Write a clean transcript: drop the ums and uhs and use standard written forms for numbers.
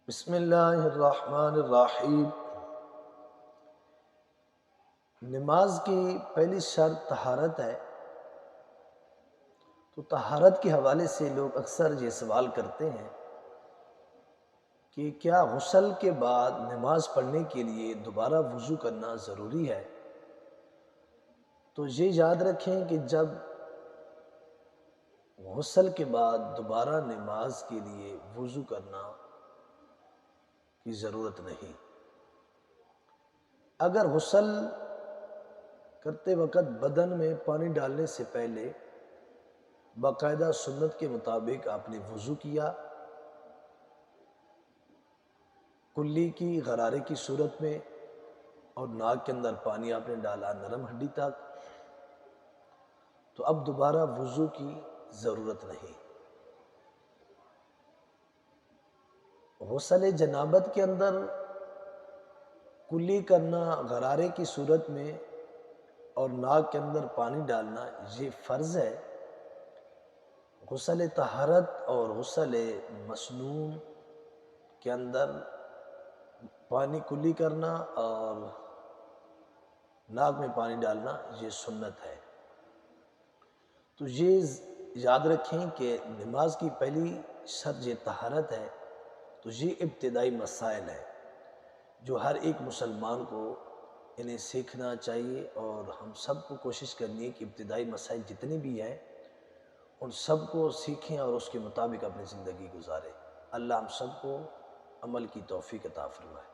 بسم اللہ الرحمن الرحیم۔ نماز کی پہلی شرط طہارت ہے، تو طہارت کے حوالے سے لوگ اکثر یہ سوال کرتے ہیں کہ کیا غسل کے بعد نماز پڑھنے کے لیے دوبارہ وضو کرنا ضروری ہے؟ تو یہ یاد رکھیں کہ جب غسل کے بعد دوبارہ نماز کے لیے وضو کرنا کی ضرورت نہیں۔ اگر غسل کرتے وقت بدن میں پانی ڈالنے سے پہلے باقاعدہ سنت کے مطابق آپ نے وضو کیا، کلی کی غرارے کی صورت میں، اور ناک کے اندر پانی آپ نے ڈالا نرم ہڈی تک، تو اب دوبارہ وضو کی ضرورت نہیں۔ غسل جنابت کے اندر کلی کرنا غرارے کی صورت میں اور ناک کے اندر پانی ڈالنا یہ فرض ہے۔ غسل طہارت اور غسل مسنون کے اندر پانی کلی کرنا اور ناک میں پانی ڈالنا یہ سنت ہے۔ تو یہ یاد رکھیں کہ نماز کی پہلی شرط یہ طہارت ہے، تو یہ ابتدائی مسائل ہے جو ہر ایک مسلمان کو انہیں سیکھنا چاہیے، اور ہم سب کو کوشش کرنی ہے کہ ابتدائی مسائل جتنے بھی ہیں ان سب کو سیکھیں اور اس کے مطابق اپنی زندگی گزاریں۔ اللہ ہم سب کو عمل کی توفیق عطا فرمائے۔